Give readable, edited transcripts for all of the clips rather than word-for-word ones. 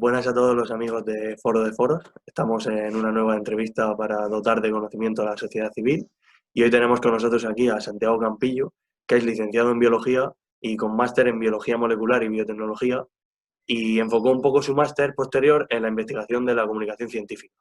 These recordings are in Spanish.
Buenas a todos los amigos de Foro de Foros. Estamos en una nueva entrevista para dotar de conocimiento a la sociedad civil y hoy tenemos con nosotros aquí a Santiago Campillo, que es licenciado en Biología y con máster en Biología Molecular y Biotecnología, y enfocó un poco su máster posterior en la investigación de la comunicación científica.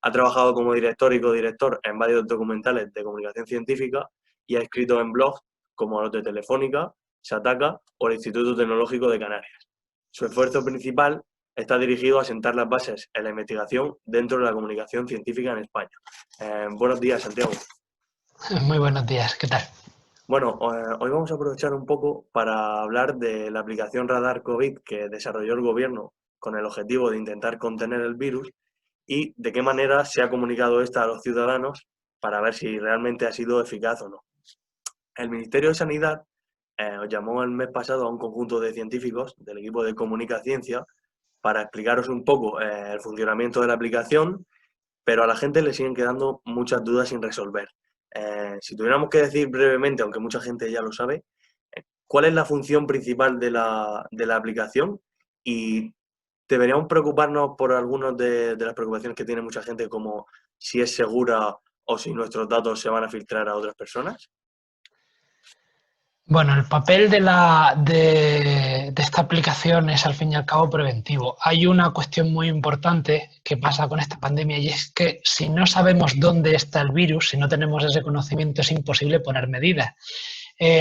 Ha trabajado como director y codirector en varios documentales de comunicación científica y ha escrito en blogs como los de Telefónica, Sataka o el Instituto Tecnológico de Canarias. Su esfuerzo principal está dirigido a sentar las bases en la investigación dentro de la comunicación científica en España. Buenos días, Santiago. Muy buenos días, ¿qué tal? Bueno, hoy vamos a aprovechar un poco para hablar de la aplicación Radar COVID que desarrolló el gobierno con el objetivo de intentar contener el virus y de qué manera se ha comunicado esta a los ciudadanos para ver si realmente ha sido eficaz o no. El Ministerio de Sanidad os llamó el mes pasado a un conjunto de científicos del equipo de Comunicaciencia para explicaros un poco el funcionamiento de la aplicación, pero a la gente le siguen quedando muchas dudas sin resolver. Si tuviéramos que decir brevemente, aunque mucha gente ya lo sabe, ¿cuál es la función principal de la aplicación? Y deberíamos preocuparnos por algunas de las preocupaciones que tiene mucha gente, como si es segura o si nuestros datos se van a filtrar a otras personas. Bueno, el papel de esta aplicación es al fin y al cabo preventivo. Hay una cuestión muy importante que pasa con esta pandemia y es que si no sabemos dónde está el virus, si no tenemos ese conocimiento, es imposible poner medidas.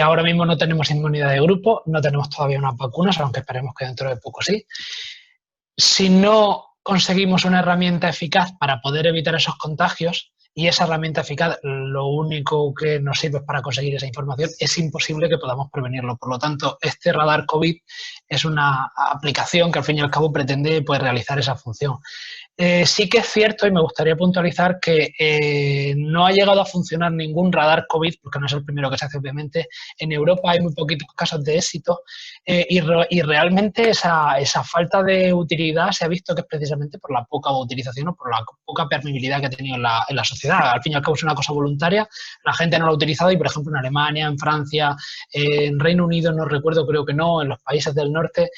Ahora mismo no tenemos inmunidad de grupo, no tenemos todavía unas vacunas, aunque esperemos que dentro de poco sí. Si no conseguimos una herramienta eficaz para poder evitar esos contagios, y esa herramienta eficaz lo único que nos sirve para conseguir esa información, es imposible que podamos prevenirlo. Por lo tanto, este radar COVID es una aplicación que al fin y al cabo pretende pues, realizar esa función. Sí que es cierto, y me gustaría puntualizar, que no ha llegado a funcionar ningún radar COVID, porque no es el primero que se hace, obviamente. En Europa hay muy poquitos casos de éxito y realmente esa falta de utilidad se ha visto que es precisamente por la poca utilización o por la poca permeabilidad que ha tenido en la sociedad. Al fin y al cabo es una cosa voluntaria, la gente no lo ha utilizado y, por ejemplo, en Alemania, en Francia, en Reino Unido, no recuerdo, creo que no, en los países del norte,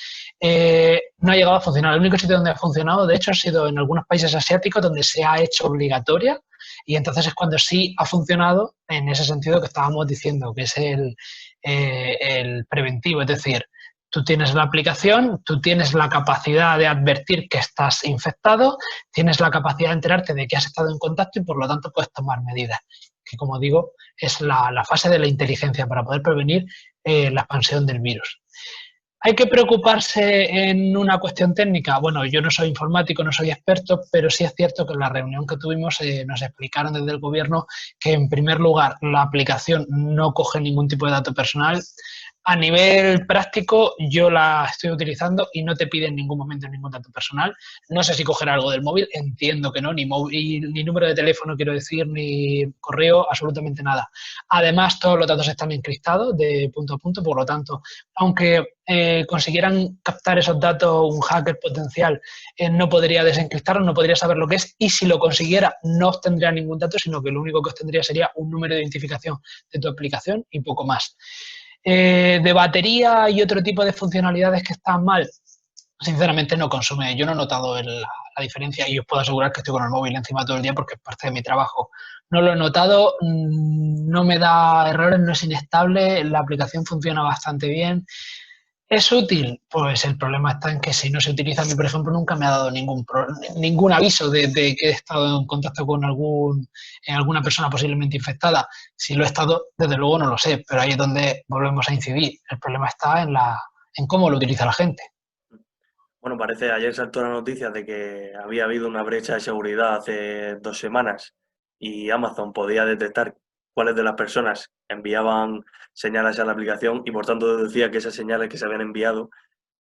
no ha llegado a funcionar. El único sitio donde ha funcionado, de hecho, ha sido en algunos países asiáticos donde se ha hecho obligatoria y entonces es cuando sí ha funcionado en ese sentido que estábamos diciendo, que es el preventivo, es decir, tú tienes la aplicación, tú tienes la capacidad de advertir que estás infectado, tienes la capacidad de enterarte de que has estado en contacto y por lo tanto puedes tomar medidas, que como digo es la fase de la inteligencia para poder prevenir la expansión del virus. ¿Hay que preocuparse en una cuestión técnica? Bueno, yo no soy informático, no soy experto, pero sí es cierto que en la reunión que tuvimos nos explicaron desde el gobierno que, en primer lugar, la aplicación no coge ningún tipo de dato personal. A nivel práctico, yo la estoy utilizando y no te pide en ningún momento ningún dato personal. No sé si coger algo del móvil, entiendo que no, ni móvil, ni número de teléfono, quiero decir, ni correo, absolutamente nada. Además, todos los datos están encriptados de punto a punto, por lo tanto, aunque consiguieran captar esos datos un hacker potencial, no podría desencriptarlo, no podría saber lo que es, y si lo consiguiera no obtendría ningún dato, sino que lo único que obtendría sería un número de identificación de tu aplicación y poco más. De batería y otro tipo de funcionalidades que están mal, sinceramente no consume. Yo no he notado la diferencia y os puedo asegurar que estoy con el móvil encima todo el día porque es parte de mi trabajo. No lo he notado, no me da errores, no es inestable, la aplicación funciona bastante bien. ¿Es útil? Pues el problema está en que si no se utiliza, a mí, por ejemplo, nunca me ha dado ningún aviso de que he estado en contacto con alguna persona posiblemente infectada. Si lo he estado, desde luego no lo sé, pero ahí es donde volvemos a incidir. El problema está en cómo lo utiliza la gente. Bueno, parece, ayer saltó la noticia de que había habido una brecha de seguridad hace 2 semanas y Amazon podía detectar cuáles de las personas enviaban señales a la aplicación y por tanto deducía que esas señales que se habían enviado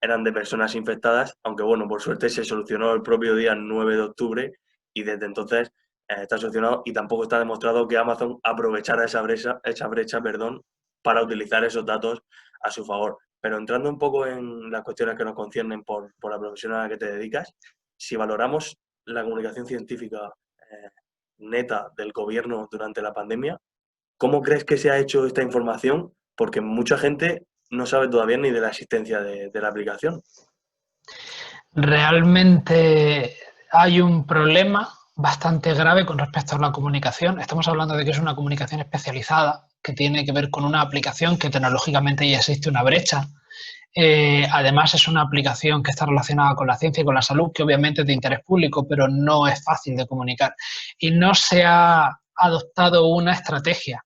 eran de personas infectadas, aunque bueno, por suerte se solucionó el propio día 9 de octubre y desde entonces está solucionado y tampoco está demostrado que Amazon aprovechara esa brecha, perdón, para utilizar esos datos a su favor. Pero entrando un poco en las cuestiones que nos conciernen por la profesión a la que te dedicas, si valoramos la comunicación científica neta del gobierno durante la pandemia, ¿cómo crees que se ha hecho esta información? Porque mucha gente no sabe todavía ni de la existencia de la aplicación. Realmente hay un problema bastante grave con respecto a la comunicación. Estamos hablando de que es una comunicación especializada, que tiene que ver con una aplicación que tecnológicamente ya existe una brecha. Además, es una aplicación que está relacionada con la ciencia y con la salud, que obviamente es de interés público, pero no es fácil de comunicar. Y no se ha adoptado una estrategia,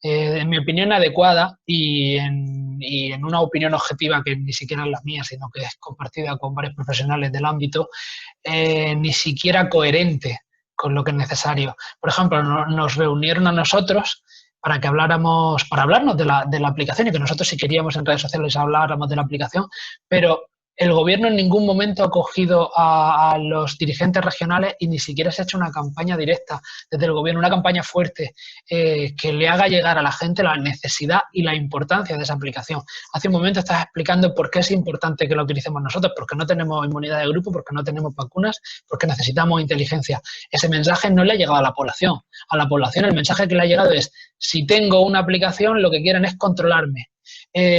en mi opinión, adecuada y en una opinión objetiva que ni siquiera es la mía, sino que es compartida con varios profesionales del ámbito, ni siquiera coherente con lo que es necesario. Por ejemplo, nos reunieron a nosotros para que habláramos, para hablarnos de la aplicación y que nosotros si queríamos en redes sociales habláramos de la aplicación, pero el gobierno en ningún momento ha cogido a los dirigentes regionales y ni siquiera se ha hecho una campaña directa desde el gobierno, una campaña fuerte que le haga llegar a la gente la necesidad y la importancia de esa aplicación. Hace un momento estás explicando por qué es importante que la utilicemos nosotros, porque no tenemos inmunidad de grupo, porque no tenemos vacunas, porque necesitamos inteligencia. Ese mensaje no le ha llegado a la población. A la población el mensaje que le ha llegado es: si tengo una aplicación, lo que quieren es controlarme.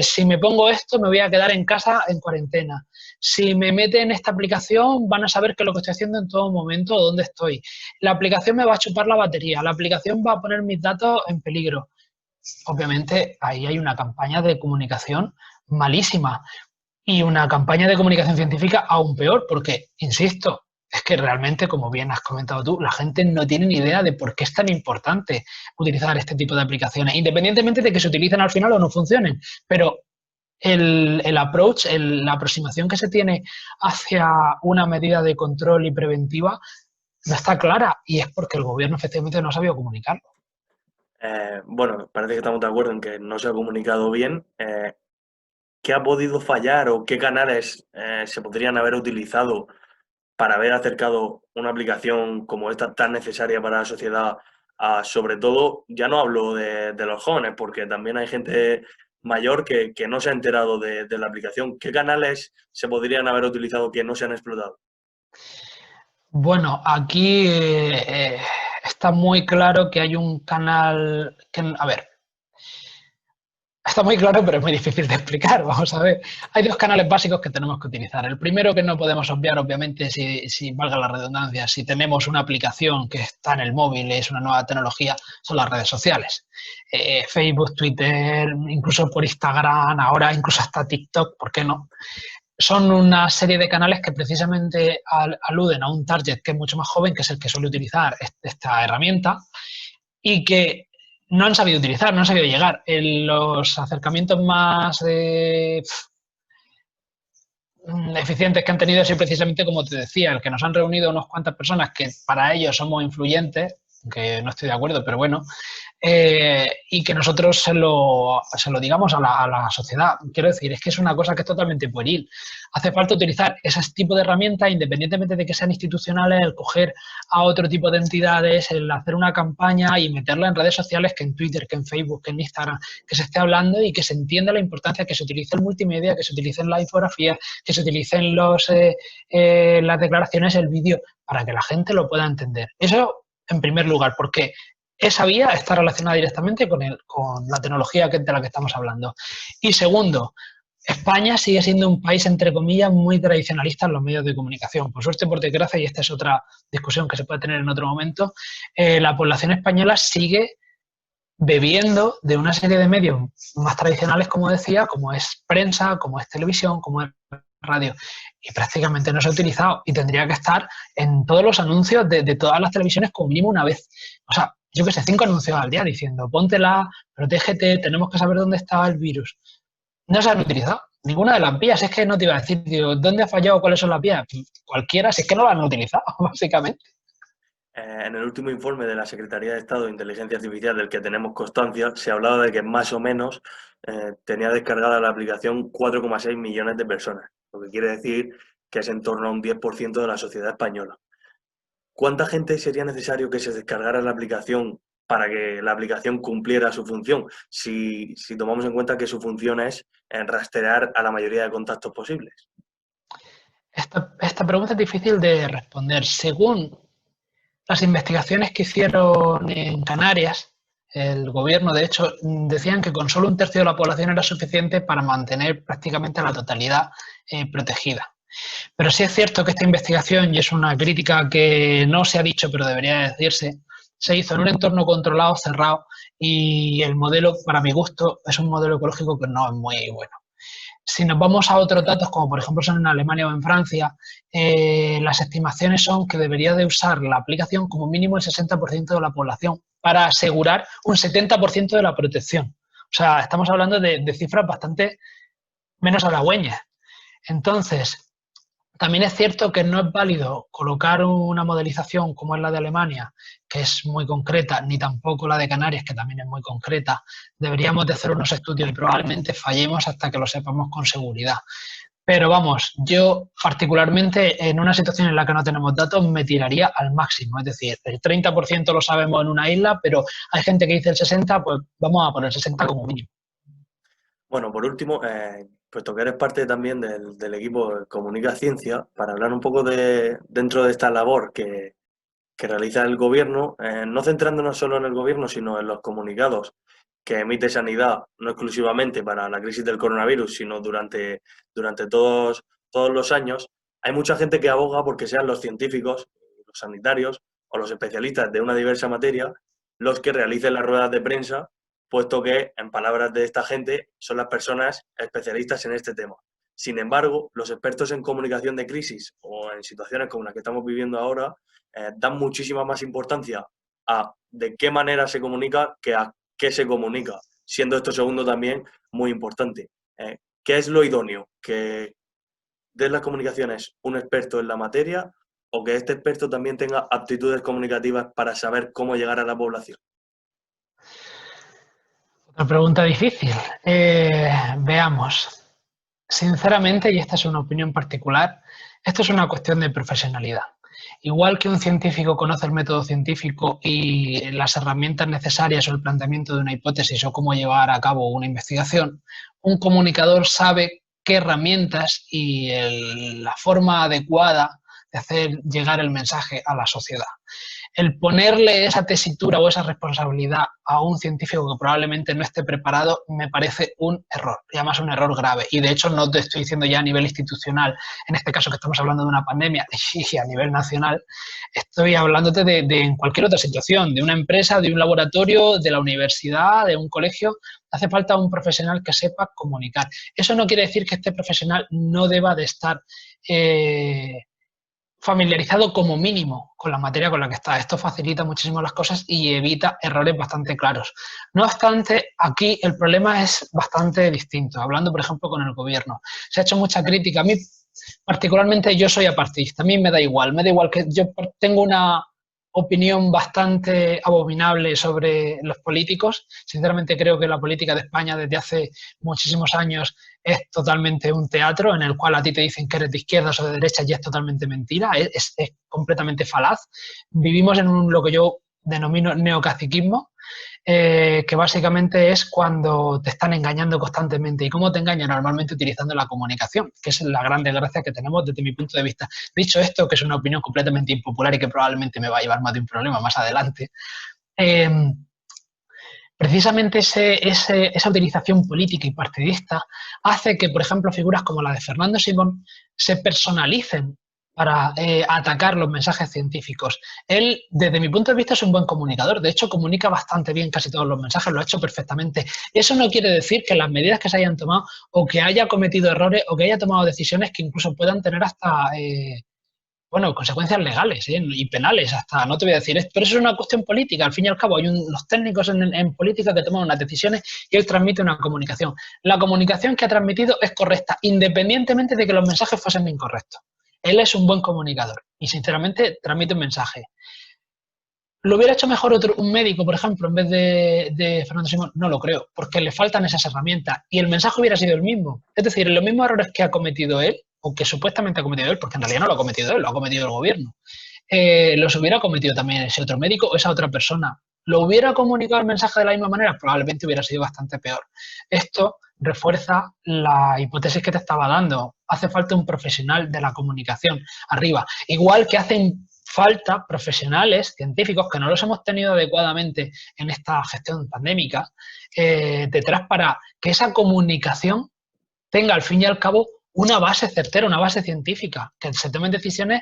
Si me pongo esto, me voy a quedar en casa en cuarentena. Si me meten en esta aplicación, van a saber qué es lo que estoy haciendo en todo momento o dónde estoy. La aplicación me va a chupar la batería, la aplicación va a poner mis datos en peligro. Obviamente, ahí hay una campaña de comunicación malísima y una campaña de comunicación científica aún peor, porque, insisto, es que realmente, como bien has comentado tú, la gente no tiene ni idea de por qué es tan importante utilizar este tipo de aplicaciones, independientemente de que se utilicen al final o no funcionen. Pero el approach, la aproximación que se tiene hacia una medida de control y preventiva no está clara y es porque el gobierno efectivamente no ha sabido comunicarlo. Bueno, parece que estamos de acuerdo en que no se ha comunicado bien. ¿Qué ha podido fallar o qué canales se podrían haber utilizado para haber acercado una aplicación como esta tan necesaria para la sociedad a, sobre todo, ya no hablo de los jóvenes, porque también hay gente mayor que no se ha enterado de la aplicación? ¿Qué canales se podrían haber utilizado que no se han explotado? Bueno, aquí está muy claro que hay un canal que, a ver, está muy claro, pero es muy difícil de explicar. Vamos a ver. Hay dos canales básicos que tenemos que utilizar. El primero que no podemos obviar, obviamente, si valga la redundancia, si tenemos una aplicación que está en el móvil, es una nueva tecnología, son las redes sociales. Facebook, Twitter, incluso por Instagram, ahora incluso hasta TikTok, ¿por qué no? Son una serie de canales que precisamente aluden a un target que es mucho más joven, que es el que suele utilizar esta herramienta, y que no han sabido utilizar, no han sabido llegar. En los acercamientos más eficientes que han tenido es precisamente, como te decía, el que nos han reunido unas cuantas personas que para ellos somos influyentes, que no estoy de acuerdo, pero bueno, y que nosotros se lo digamos a la sociedad. Quiero decir, es que es una cosa que es totalmente pueril. Hace falta utilizar ese tipo de herramientas, independientemente de que sean institucionales, el coger a otro tipo de entidades, el hacer una campaña y meterla en redes sociales, que en Twitter, que en Facebook, que en Instagram, que se esté hablando y que se entienda la importancia, que se utilice el multimedia, que se utilicen las infografías, que se utilicen las declaraciones, el vídeo, para que la gente lo pueda entender. Eso en primer lugar, porque esa vía está relacionada directamente con la tecnología de la que estamos hablando. Y segundo, España sigue siendo un país, entre comillas, muy tradicionalista en los medios de comunicación. Por suerte, por desgracia, y esta es otra discusión que se puede tener en otro momento, la población española sigue bebiendo de una serie de medios más tradicionales, como decía, como es prensa, como es televisión, como es radio, y prácticamente no se ha utilizado y tendría que estar en todos los anuncios de todas las televisiones como mínimo una vez. O sea, yo qué sé, 5 anuncios al día diciendo póntela, protégete, tenemos que saber dónde está el virus. No se han utilizado ninguna de las vías. Es que no te iba a decir, digo, ¿dónde ha fallado? ¿Cuáles son las vías? Cualquiera, si es que no las han utilizado, básicamente. En el último informe de la Secretaría de Estado de Inteligencia Artificial, del que tenemos constancia, se hablaba de que más o menos tenía descargada la aplicación 4,6 millones de personas, lo que quiere decir que es en torno a un 10% de la sociedad española. ¿Cuánta gente sería necesario que se descargara la aplicación para que la aplicación cumpliera su función? Si tomamos en cuenta que su función es rastrear a la mayoría de contactos posibles. Esta pregunta es difícil de responder. Según las investigaciones que hicieron en Canarias, el gobierno, de hecho, decían que con solo un tercio de la población era suficiente para mantener prácticamente a la totalidad protegida. Pero sí es cierto que esta investigación, y es una crítica que no se ha dicho pero debería decirse, se hizo en un entorno controlado, cerrado, y el modelo, para mi gusto, es un modelo ecológico que no es muy bueno. Si nos vamos a otros datos, como por ejemplo son en Alemania o en Francia, las estimaciones son que debería de usar la aplicación como mínimo el 60% de la población para asegurar un 70% de la protección. O sea, estamos hablando de cifras bastante menos halagüeñas. Entonces, también es cierto que no es válido colocar una modelización como es la de Alemania, que es muy concreta, ni tampoco la de Canarias, que también es muy concreta. Deberíamos de hacer unos estudios y probablemente fallemos hasta que lo sepamos con seguridad. Pero vamos, yo particularmente en una situación en la que no tenemos datos me tiraría al máximo. Es decir, el 30% lo sabemos en una isla, pero hay gente que dice el 60%, pues vamos a poner el 60% como mínimo. Bueno, por último, puesto que eres parte también del equipo de Comunica Ciencia, para hablar un poco dentro de esta labor que realiza el gobierno, no centrándonos solo en el gobierno, sino en los comunicados que emite Sanidad, no exclusivamente para la crisis del coronavirus, sino durante todos los años, hay mucha gente que aboga porque sean los científicos, los sanitarios o los especialistas de una diversa materia los que realicen las ruedas de prensa, puesto que, en palabras de esta gente, son las personas especialistas en este tema. Sin embargo, los expertos en comunicación de crisis o en situaciones como las que estamos viviendo ahora dan muchísima más importancia a de qué manera se comunica que a qué se comunica, siendo esto segundo también muy importante. ¿Qué es lo idóneo? ¿Que dé las comunicaciones un experto en la materia o que este experto también tenga aptitudes comunicativas para saber cómo llegar a la población? Una pregunta difícil. Veamos. Sinceramente, y esta es una opinión particular, esto es una cuestión de profesionalidad. Igual que un científico conoce el método científico y las herramientas necesarias o el planteamiento de una hipótesis o cómo llevar a cabo una investigación, un comunicador sabe qué herramientas y la forma adecuada de hacer llegar el mensaje a la sociedad. El ponerle esa tesitura o esa responsabilidad a un científico que probablemente no esté preparado me parece un error, y además un error grave. Y de hecho no te estoy diciendo ya a nivel institucional, en este caso que estamos hablando de una pandemia, y a nivel nacional, estoy hablándote de en cualquier otra situación, de una empresa, de un laboratorio, de la universidad, de un colegio. Hace falta un profesional que sepa comunicar. Eso no quiere decir que este profesional no deba de estar familiarizado como mínimo con la materia con la que está. Esto facilita muchísimo las cosas y evita errores bastante claros. No obstante, aquí el problema es bastante distinto. Hablando, por ejemplo, con el gobierno. Se ha hecho mucha crítica. A mí, particularmente, yo soy apartidista. A mí me da igual que yo tengo una opinión bastante abominable sobre los políticos. Sinceramente creo que la política de España desde hace muchísimos años es totalmente un teatro en el cual a ti te dicen que eres de izquierdas o de derechas y es totalmente mentira, es completamente falaz. Vivimos en lo que yo denomino neocaciquismo, que básicamente es cuando te están engañando constantemente. ¿Y cómo te engañan? Normalmente utilizando la comunicación, que es la gran desgracia que tenemos desde mi punto de vista. Dicho esto, que es una opinión completamente impopular y que probablemente me va a llevar más de un problema más adelante, precisamente esa utilización política y partidista hace que, por ejemplo, figuras como la de Fernando Simón se personalicen para atacar los mensajes científicos. Él, desde mi punto de vista, es un buen comunicador. De hecho, comunica bastante bien casi todos los mensajes, lo ha hecho perfectamente. Eso no quiere decir que las medidas que se hayan tomado o que haya cometido errores o que haya tomado decisiones que incluso puedan tener hasta bueno, consecuencias legales y penales hasta, no te voy a decir esto, pero eso es una cuestión política. Al fin y al cabo, hay unos técnicos en política que toman unas decisiones y él transmite una comunicación. La comunicación que ha transmitido es correcta, independientemente de que los mensajes fuesen incorrectos. Él es un buen comunicador y, sinceramente, transmite un mensaje. ¿Lo hubiera hecho mejor un médico, por ejemplo, en vez de Fernando Simón? No lo creo, porque le faltan esas herramientas y el mensaje hubiera sido el mismo. Es decir, los mismos errores que ha cometido él, o que supuestamente ha cometido él, porque en realidad no lo ha cometido él, lo ha cometido el gobierno, los hubiera cometido también ese otro médico o esa otra persona. ¿Lo hubiera comunicado el mensaje de la misma manera? Probablemente hubiera sido bastante peor. Esto refuerza la hipótesis que te estaba dando. Hace falta un profesional de la comunicación arriba. Igual que hacen falta profesionales científicos que no los hemos tenido adecuadamente en esta gestión pandémica detrás para que esa comunicación tenga al fin y al cabo una base certera, una base científica, que se tomen decisiones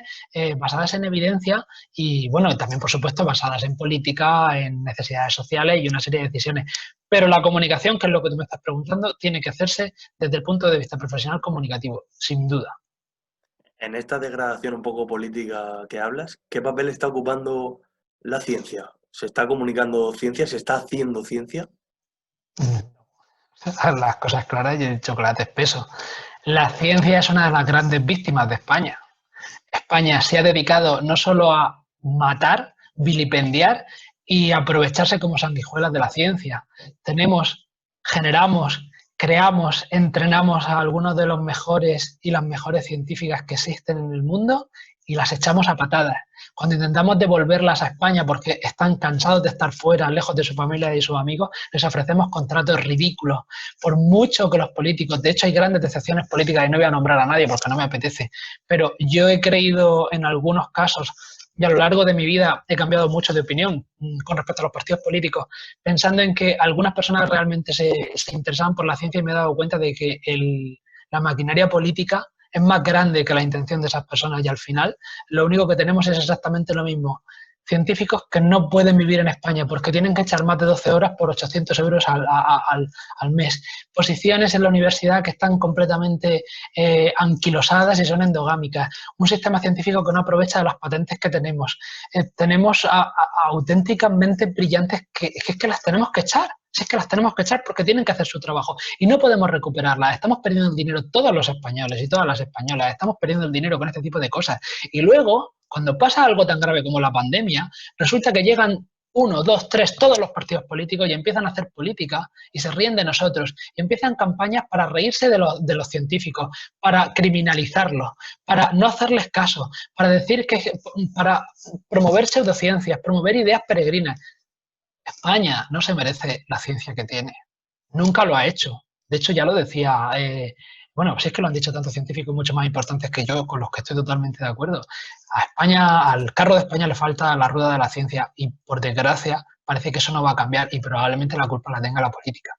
basadas en evidencia y, bueno, también, por supuesto, basadas en política, en necesidades sociales y una serie de decisiones. Pero la comunicación, que es lo que tú me estás preguntando, tiene que hacerse desde el punto de vista profesional comunicativo, sin duda. En esta degradación un poco política que hablas, ¿qué papel está ocupando la ciencia? ¿Se está comunicando ciencia? ¿Se está haciendo ciencia? Las cosas claras y el chocolate espeso. La ciencia es una de las grandes víctimas de España. España se ha dedicado no solo a matar, vilipendiar y aprovecharse como sanguijuelas de la ciencia. Generamos, creamos, entrenamos a algunos de los mejores y las mejores científicas que existen en el mundo y las echamos a patadas. Cuando intentamos devolverlas a España porque están cansados de estar fuera, lejos de su familia y sus amigos, les ofrecemos contratos ridículos. Por mucho que los políticos, de hecho hay grandes decepciones políticas y no voy a nombrar a nadie porque no me apetece, pero yo he creído en algunos casos y a lo largo de mi vida he cambiado mucho de opinión con respecto a los partidos políticos, pensando en que algunas personas realmente se interesaban por la ciencia y me he dado cuenta de que la maquinaria política es más grande que la intención de esas personas y al final lo único que tenemos es exactamente lo mismo. Científicos que no pueden vivir en España porque tienen que echar más de 12 horas por 800 euros al mes. Posiciones en la universidad que están completamente anquilosadas y son endogámicas. Un sistema científico que no aprovecha de las patentes que tenemos. Tenemos auténticamente brillantes que las tenemos que echar. Si es que las tenemos que echar porque tienen que hacer su trabajo y no podemos recuperarlas. Estamos perdiendo el dinero todos los españoles y todas las españolas. Estamos perdiendo el dinero con este tipo de cosas. Y luego, cuando pasa algo tan grave como la pandemia, resulta que llegan uno, dos, tres, todos los partidos políticos y empiezan a hacer política y se ríen de nosotros y empiezan campañas para reírse de los científicos, para criminalizarlos, para no hacerles caso, para promover pseudociencias, promover ideas peregrinas. España no se merece la ciencia que tiene. Nunca lo ha hecho. De hecho, ya lo decía, bueno, si es que lo han dicho tantos científicos mucho más importantes que yo, con los que estoy totalmente de acuerdo. A España, al carro de España le falta la rueda de la ciencia y, por desgracia, parece que eso no va a cambiar y probablemente la culpa la tenga la política.